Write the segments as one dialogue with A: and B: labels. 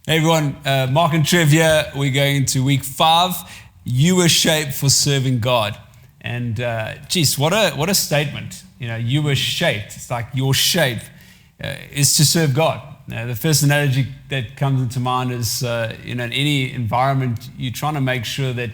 A: Hey everyone, Marc and Trev here. We're going into week 5. You were shaped for serving God. And geez, what a statement. You know, you were shaped. It's like your shape is to serve God. Now, the first analogy that comes into mind is, in any environment, you're trying to make sure that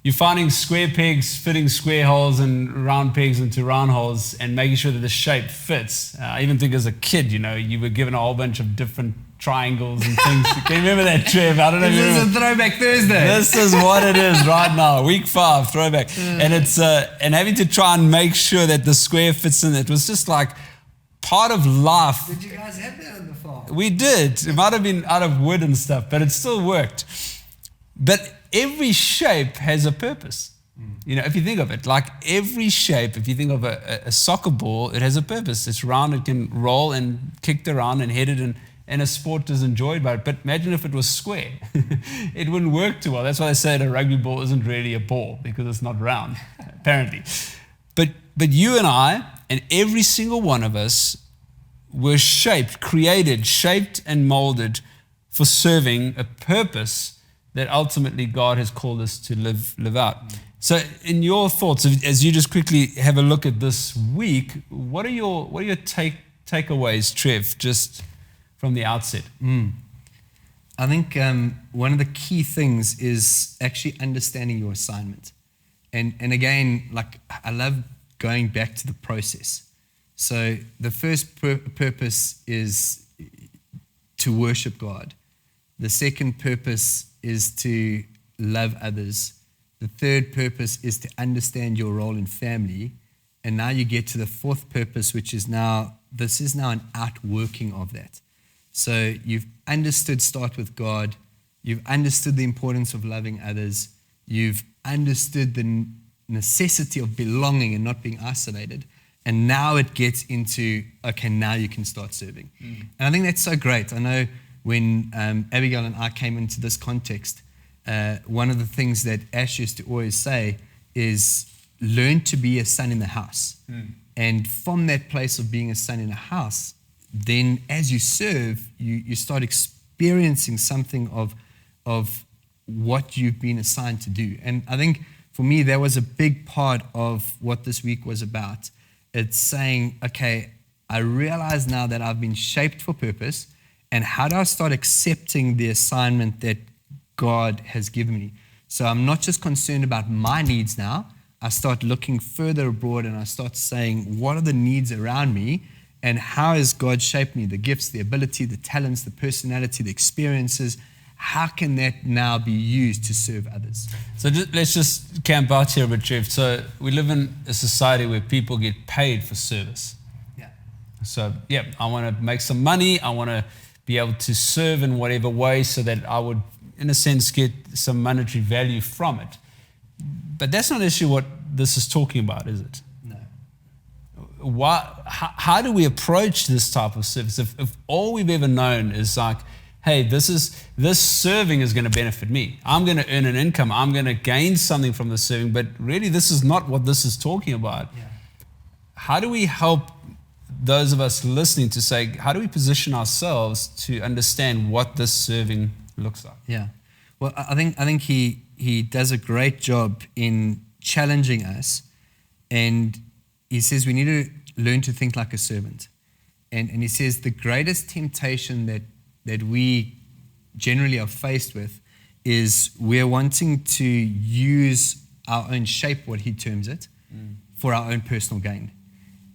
A: you're finding square pegs, fitting square holes, and round pegs into round holes, and making sure that the shape fits. I even think as a kid, you were given a whole bunch of different triangles and things. Can you remember that, Trev? I don't know if you remember.
B: This is a Throwback Thursday.
A: This is what it is right now. Week 5, throwback. And it's and having to try and make sure that the square fits in. It was just like part of life.
B: Did you guys have that on the farm?
A: We did. It might have been out of wood and stuff, but it still worked. But every shape has a purpose. If you think of it, like every shape, if you think of a soccer ball, it has a purpose. It's round, it can roll and kicked around and headed, and a sport is enjoyed by it. But imagine if it was square. It wouldn't work too well. That's why they say that a rugby ball isn't really a ball, because it's not round, apparently. But you and I, and every single one of us, were created, shaped and molded for serving a purpose that ultimately God has called us to live out. So in your thoughts, as you just quickly have a look at this week, what are your takeaways, Trev, just from the outset?
B: I think one of the key things is actually understanding your assignment. And again, like I love going back to the process. So the first purpose is to worship God. The second purpose is to love others. The third purpose is to understand your role in family. And now you get to the fourth purpose, which is this is now an outworking of that. So you've understood start with God. You've understood the importance of loving others. You've understood the necessity of belonging and not being isolated. And now it gets into, okay, now you can start serving. And I think that's so great. I know when Abigail and I came into this context, one of the things that Ash used to always say is learn to be a son in the house. And from that place of being a son in a house, then as you serve, you start experiencing something of what you've been assigned to do. And I think for me, that was a big part of what this week was about. It's saying, okay, I realize now that I've been shaped for purpose, and how do I start accepting the assignment that God has given me? So I'm not just concerned about my needs now. I start looking further abroad, and I start saying, what are the needs around me? And how has God shaped me? The gifts, the ability, the talents, the personality, the experiences. How can that now be used to serve others?
A: So let's just camp out here a bit, Trev. So we live in a society where people get paid for service.
B: Yeah.
A: So, I want to make some money. I want to be able to serve in whatever way so that I would, in a sense, get some monetary value from it. But that's not actually what this is talking about, is it? How do we approach this type of service? If all we've ever known is like, hey, this serving is going to benefit me. I'm going to earn an income. I'm going to gain something from the serving. But really, this is not what this is talking about.
B: Yeah.
A: How do we help those of us listening to say, how do we position ourselves to understand what this serving looks like?
B: Yeah. Well, I think he does a great job in challenging us, and he says we need to learn to think like a servant. And he says the greatest temptation that we generally are faced with is we're wanting to use our own shape, what he terms it, for our own personal gain.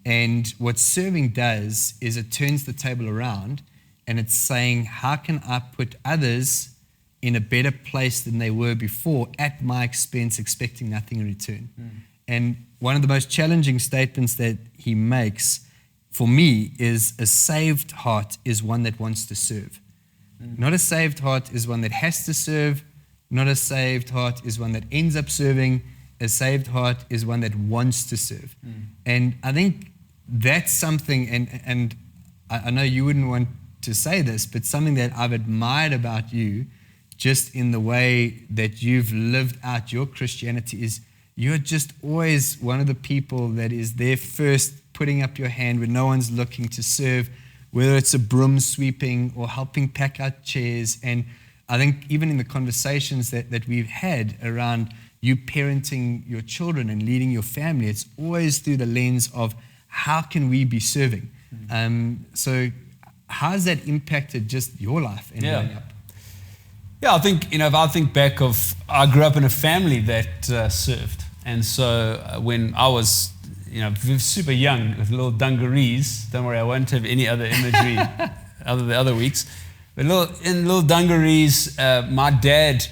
B: And what serving does is it turns the table around, and it's saying, how can I put others in a better place than they were before at my expense, expecting nothing in return? And one of the most challenging statements that he makes for me is a saved heart is one that wants to serve. Not a saved heart is one that has to serve. Not a saved heart is one that ends up serving. A saved heart is one that wants to serve. And I think that's something, and I know you wouldn't want to say this, but something that I've admired about you, just in the way that you've lived out your Christianity, is you're just always one of the people that is there first, putting up your hand when no one's looking to serve, whether it's a broom sweeping or helping pack out chairs. And I think even in the conversations that we've had around you parenting your children and leading your family, it's always through the lens of how can we be serving? So how has that impacted just your life and growing up?
A: Yeah, I think, if I think back I grew up in a family that served. And so when I was, super young with little dungarees, don't worry, I won't have any other imagery the other weeks, but little dungarees, my dad,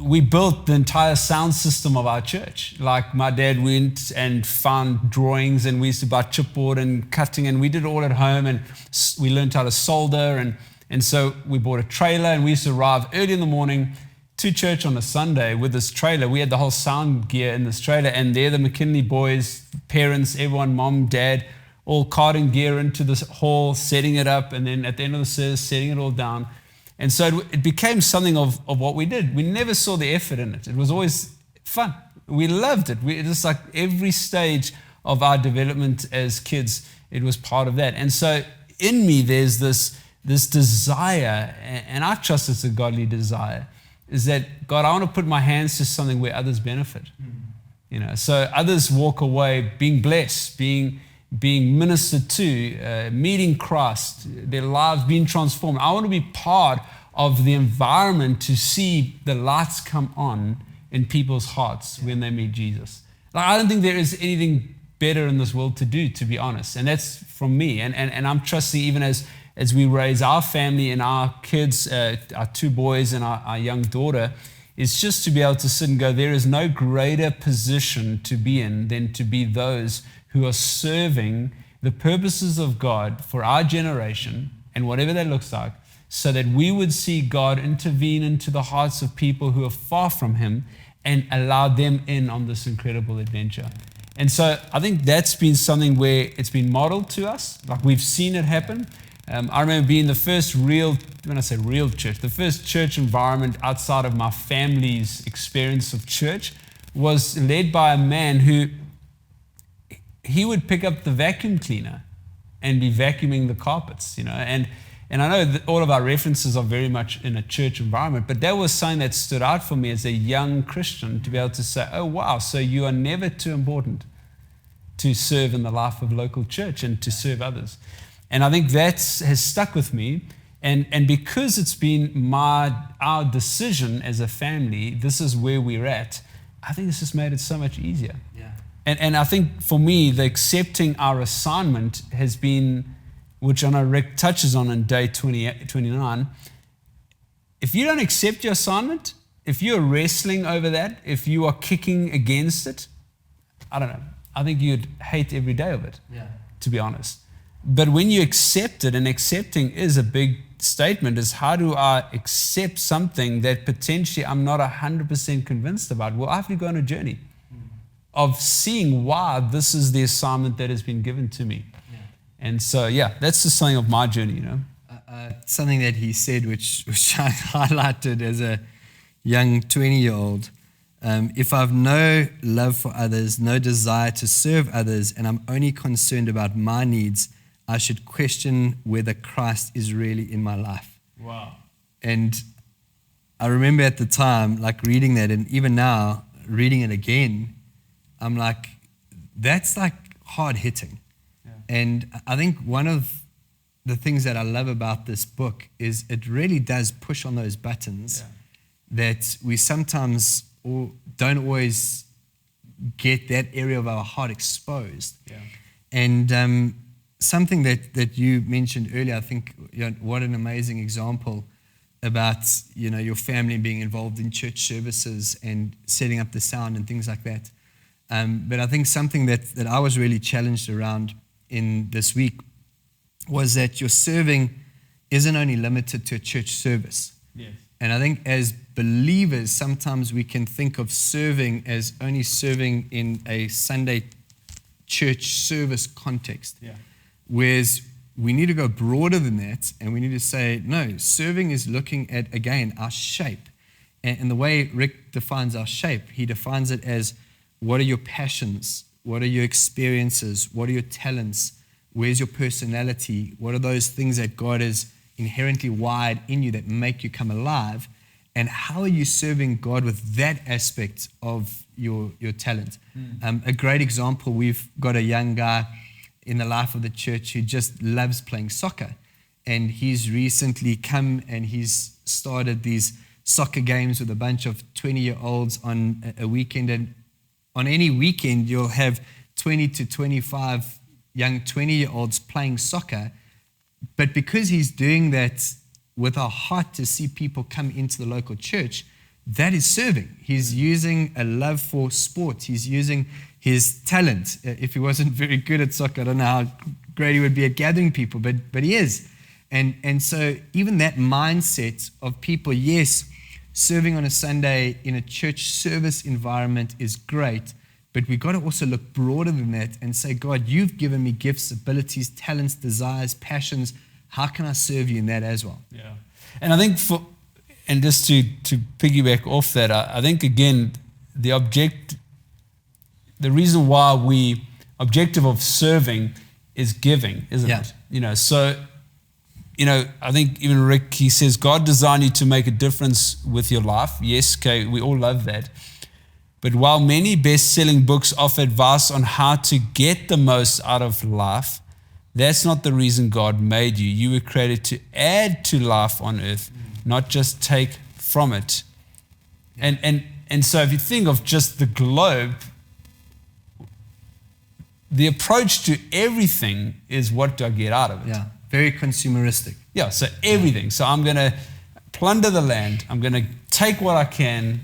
A: we built the entire sound system of our church. Like my dad went and found drawings, and we used to buy chipboard and cutting, and we did it all at home, and we learned how to solder, and so we bought a trailer, and we used to arrive early in the morning to church on a Sunday with this trailer. We had the whole sound gear in this trailer, and there the McKinley boys, parents, everyone, mom, dad, all carting gear into this hall, setting it up, and then at the end of the service, setting it all down. And so it became something of what we did. We never saw the effort in it. It was always fun. We loved it. It was like every stage of our development as kids, it was part of that. And so in me, there's this desire, and I trust it's a godly desire, is that, God, I want to put my hands to something where others benefit. So others walk away being blessed, being ministered to, meeting Christ, their lives being transformed. I want to be part of the environment to see the lights come on in people's hearts when they meet Jesus. I don't think there is anything better in this world to do, to be honest. And that's from me. And I'm trusting, even as we raise our family and our kids, our two boys and our young daughter, is just to be able to sit and go, there is no greater position to be in than to be those who are serving the purposes of God for our generation and whatever that looks like, so that we would see God intervene into the hearts of people who are far from Him and allow them in on this incredible adventure. And so I think that's been something where it's been modeled to us, like we've seen it happen. I remember being the first when I say real church, the first church environment outside of my family's experience of church was led by a man who he would pick up the vacuum cleaner and be vacuuming the carpets, and I know that all of our references are very much in a church environment, but that was something that stood out for me as a young Christian, to be able to say, oh wow, so you are never too important to serve in the life of local church and to serve others. And I think that has stuck with me, and because it's been our decision as a family, this is where we're at, I think it's just made it so much easier.
B: Yeah.
A: And I think for me, the accepting our assignment has been, which I know Rick touches on in day 29. If you don't accept your assignment, if you're wrestling over that, if you are kicking against it, I don't know. I think you'd hate every day of it, to be honest. But when you accept it, and accepting is a big statement, is how do I accept something that potentially I'm not 100% convinced about? Well, I have to go on a journey of seeing why this is the assignment that has been given to me. And so, that's just something of my journey,
B: Something that he said, which I highlighted as a young 20-year-old, if I've no love for others, no desire to serve others, and I'm only concerned about my needs, I should question whether Christ is really in my life.
A: Wow.
B: And I remember at the time, reading that, and even now, reading it again, I'm like, that's hard hitting. Yeah. And I think one of the things that I love about this book is it really does push on those buttons that we sometimes don't always get that area of our heart exposed. Yeah. And something that you mentioned earlier, I think, what an amazing example about, your family being involved in church services and setting up the sound and things like that. But I think something that I was really challenged around in this week was that your serving isn't only limited to a church service.
A: Yes.
B: And I think as believers, sometimes we can think of serving as only serving in a Sunday church service context. Yeah. Whereas we need to go broader than that, and we need to say, no, serving is looking at, again, our shape. And the way Rick defines our shape, he defines it as, what are your passions? What are your experiences? What are your talents? Where's your personality? What are those things that God has inherently wired in you that make you come alive? And how are you serving God with that aspect of your talent? A great example, we've got a young guy in the life of the church who just loves playing soccer. And he's recently come and he's started these soccer games with a bunch of 20-year-olds on a weekend. And on any weekend, you'll have 20 to 25 young 20-year-olds playing soccer. But because he's doing that with a heart to see people come into the local church, that is serving. He's using a love for sport. He's using his talent. If he wasn't very good at soccer, I don't know how great he would be at gathering people, but he is. And so even that mindset of people, yes, serving on a Sunday in a church service environment is great, but we've got to also look broader than that and say, God, you've given me gifts, abilities, talents, desires, passions. How can I serve you in that as well?
A: Yeah. And I think just to piggyback off that, I think again, the reason why objective of serving is giving, isn't it? So I think even Rick, he says, God designed you to make a difference with your life. Yes, okay, we all love that. But while many best-selling books offer advice on how to get the most out of life, that's not the reason God made you. You were created to add to life on earth, not just take from it. And so if you think of just the globe, the approach to everything is, what do I get out of it?
B: Yeah, very consumeristic.
A: Yeah, so everything. So I'm going to plunder the land. I'm going to take what I can,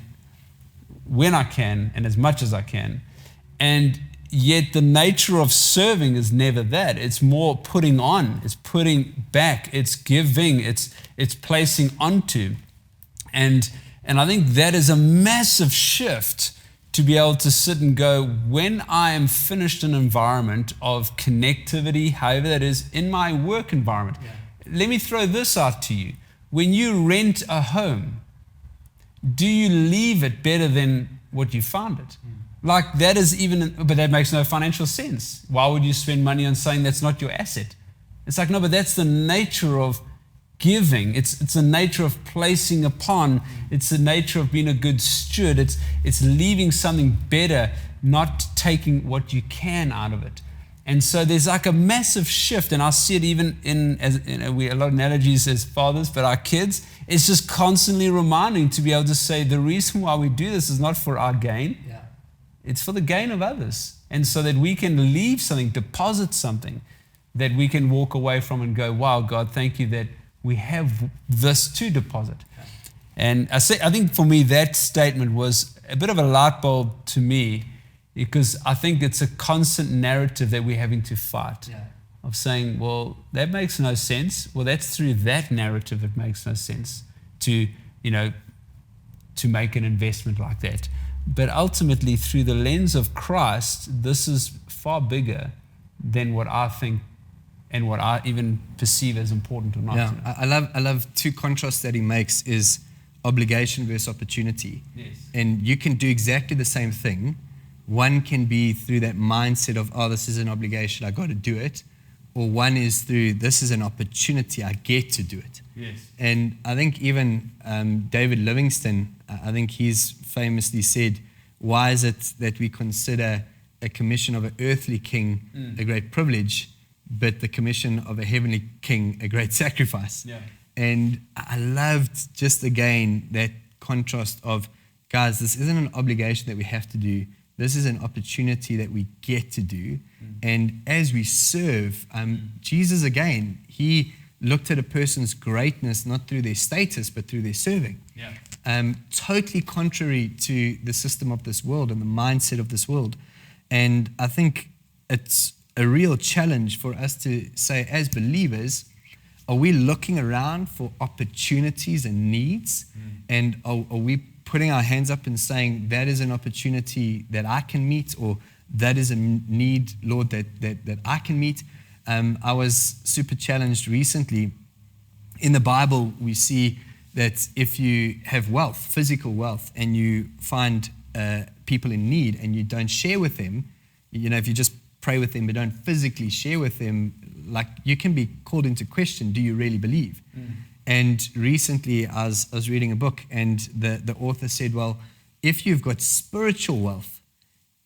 A: when I can, and as much as I can. And yet the nature of serving is never that. It's more putting on, it's putting back, it's giving, it's placing onto. And I think that is a massive shift to be able to sit and go, when I am finished an environment of connectivity, however that is, in my work environment. Let me throw this out to you. When you rent a home, do you leave it better than what you found it? Like that is but that makes no financial sense. Why would you spend money on something that's not your asset? It's like, no, but that's the nature of giving. It's the nature of placing upon. It's the nature of being a good steward. It's leaving something better, not taking what you can out of it. And so there's like a massive shift, and I see it even we a lot of analogies as fathers, but our kids, it's just constantly reminding to be able to say the reason why we do this is not for our gain. It's for the gain of others. And so that we can leave something, deposit something that we can walk away from and go, wow, God, thank you that we have this to deposit. And I think for me, that statement was a bit of a light bulb to me, because I think it's a constant narrative that we're having to fight of saying, well, that makes no sense. Well, that's through that narrative it makes no sense to make an investment like that. But ultimately, through the lens of Christ, this is far bigger than what I think and what I even perceive as important or not.
B: Yeah, I love two contrasts that he makes is obligation versus opportunity.
A: Yes.
B: And you can do exactly the same thing. One can be through that mindset of, oh, this is an obligation, I got to do it. Or one is through, this is an opportunity, I get to do it.
A: Yes.
B: And I think even David Livingstone, I think he's famously said, why is it that we consider a commission of an earthly king a great privilege, but the commission of a heavenly king a great sacrifice?
A: Yeah.
B: And I loved just again that contrast of, guys, this isn't an obligation that we have to do. This is an opportunity that we get to do. And as we serve, Jesus again, he looked at a person's greatness not through their status, but through their serving.
A: Yeah.
B: Totally contrary to the system of this world and the mindset of this world. And I think it's a real challenge for us to say, as believers, are we looking around for opportunities and needs? And are we putting our hands up and saying, that is an opportunity that I can meet, or that is a need, Lord, that I can meet? I was super challenged recently. In the Bible, we see that if you have wealth, physical wealth, and you find people in need and you don't share with them, if you just pray with them but don't physically share with them, like you can be called into question, do you really believe? And recently I was reading a book, and the author said, well, if you've got spiritual wealth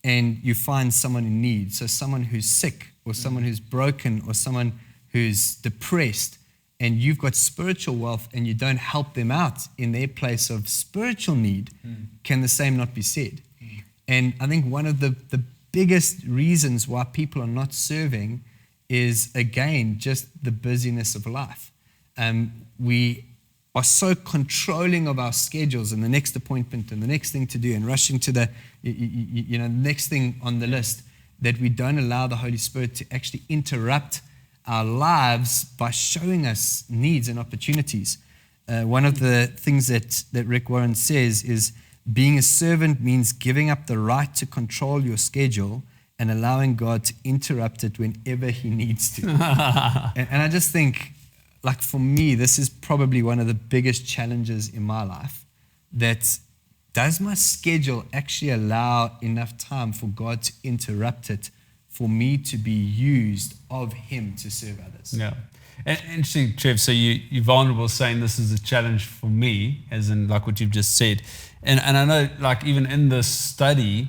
B: and you find someone in need, so someone who's sick or someone who's broken or someone who's depressed, and you've got spiritual wealth and you don't help them out in their place of spiritual need, can the same not be said? And I think one of the biggest reasons why people are not serving is, again, just the busyness of life. We are so controlling of our schedules and the next appointment and the next thing to do and rushing to the next thing on the list, that we don't allow the Holy Spirit to actually interrupt our lives by showing us needs and opportunities. One of the things that Rick Warren says is, being a servant means giving up the right to control your schedule and allowing God to interrupt it whenever He needs to. and I just think, like for me, this is probably one of the biggest challenges in my life, that does my schedule actually allow enough time for God to interrupt it, for me to be used of Him to serve others?
A: Yeah. And interesting, Trev, so you're vulnerable saying this is a challenge for me, as in like what you've just said. And I know, like, even in this study,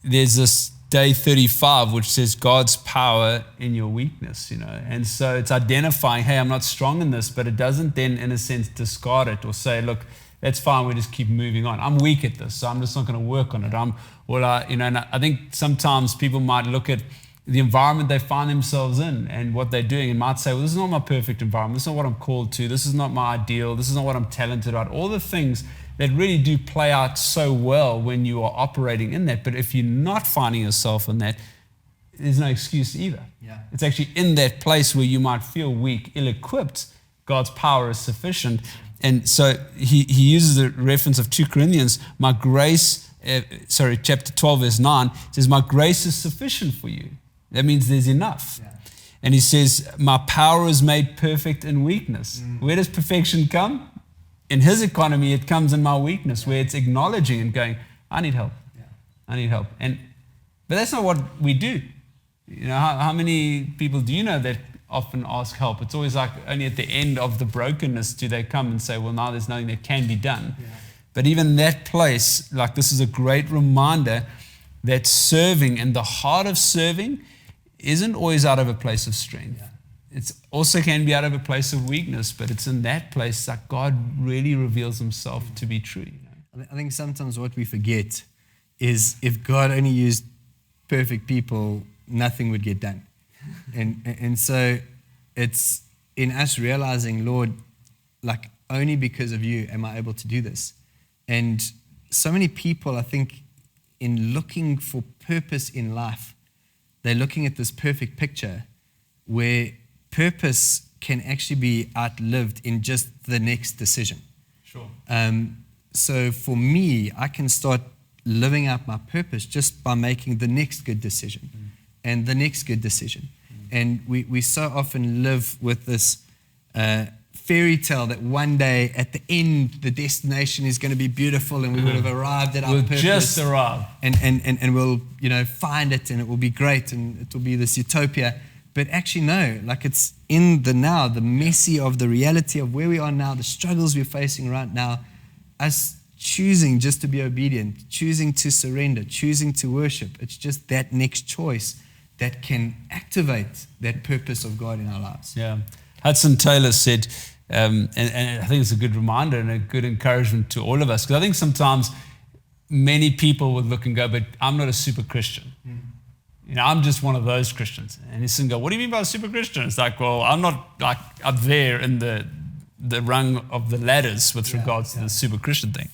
A: there's this day 35, which says God's power in your weakness, And so it's identifying, hey, I'm not strong in this, but it doesn't then, in a sense, discard it or say, look, that's fine, we just keep moving on. I'm weak at this, so I'm just not going to work on it. And I think sometimes people might look at the environment they find themselves in and what they're doing and might say, well, this is not my perfect environment. This is not what I'm called to. This is not my ideal. This is not what I'm talented at. All the things that really do play out so well when you are operating in that. But if you're not finding yourself in that, there's no excuse either.
B: Yeah.
A: It's actually in that place where you might feel weak, ill-equipped, God's power is sufficient. And so he uses the reference of 2 Corinthians, chapter 12, verse 9, says, my grace is sufficient for you. That means there's enough. Yeah. And he says, my power is made perfect in weakness. Where does perfection come? In His economy, it comes in my weakness, where it's acknowledging and going, I need help. Yeah. I need help. But that's not what we do. How many people do you know that often ask help? It's always like only at the end of the brokenness do they come and say, well, now there's nothing that can be done. Yeah. But even that place, like, this is a great reminder that serving, and the heart of serving, isn't always out of a place of strength. Yeah. It also can be out of a place of weakness, but it's in that place that God really reveals Himself to be true.
B: I think sometimes what we forget is, if God only used perfect people, nothing would get done. And so it's in us realizing, Lord, like, only because of You am I able to do this. And so many people, I think, in looking for purpose in life, they're looking at this perfect picture where purpose can actually be outlived in just the next decision.
A: Sure.
B: So for me, I can start living out my purpose just by making the next good decision and the next good decision. And we so often live with this fairy tale that one day at the end, the destination is going to be beautiful and we would have arrived at our purpose.
A: We'll just arrive.
B: And we'll, find it and it will be great and it will be this utopia. But actually, no, like, it's in the now, the messy of the reality of where we are now, the struggles we're facing right now, us choosing just to be obedient, choosing to surrender, choosing to worship. It's just that next choice that can activate that purpose of God in our lives.
A: Yeah. Hudson Taylor said, and I think it's a good reminder and a good encouragement to all of us, because I think sometimes many people would look and go, but I'm not a super Christian. I'm just one of those Christians. And he's going to go, what do you mean by a super Christian? It's like, well, I'm not like up there in the rung of the ladders with regards to the super Christian thing.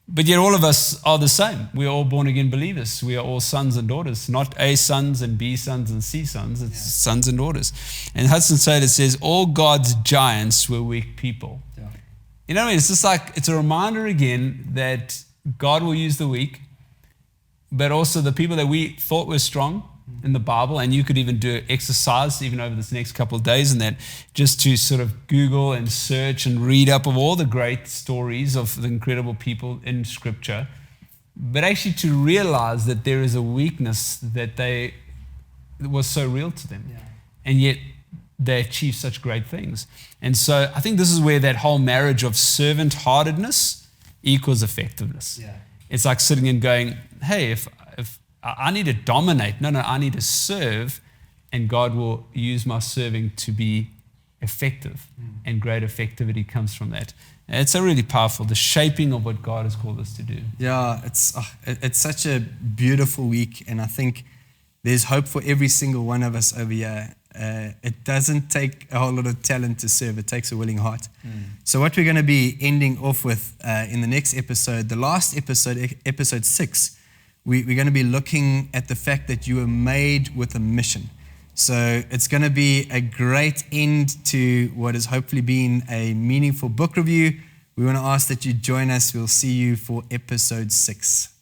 A: But yet all of us are the same. We are all born again believers. We are all sons and daughters, not A sons and B sons and C sons. It's sons and daughters. And Hudson Taylor says, all God's giants were weak people. Yeah. You know what I mean? It's just like, it's a reminder again that God will use the weak, but also the people that we thought were strong in the Bible, and you could even do exercise even over this next couple of days and that, just to sort of Google and search and read up of all the great stories of the incredible people in Scripture, but actually to realize that there is a weakness that they was so real to them.
B: Yeah.
A: And yet they achieved such great things. And so I think this is where that whole marriage of servant-heartedness equals effectiveness.
B: Yeah.
A: It's like sitting and going, hey, if I need to dominate, no, I need to serve, and God will use my serving to be effective. And great effectivity comes from that. And it's a really powerful, the shaping of what God has called us to do.
B: Yeah, it's such a beautiful week, and I think there's hope for every single one of us over here. It doesn't take a whole lot of talent to serve. It takes a willing heart. So what we're going to be ending off with in the next episode, the last episode, episode 6, we're going to be looking at the fact that you were made with a mission. So it's going to be a great end to what has hopefully been a meaningful book review. We want to ask that you join us. We'll see you for episode 6.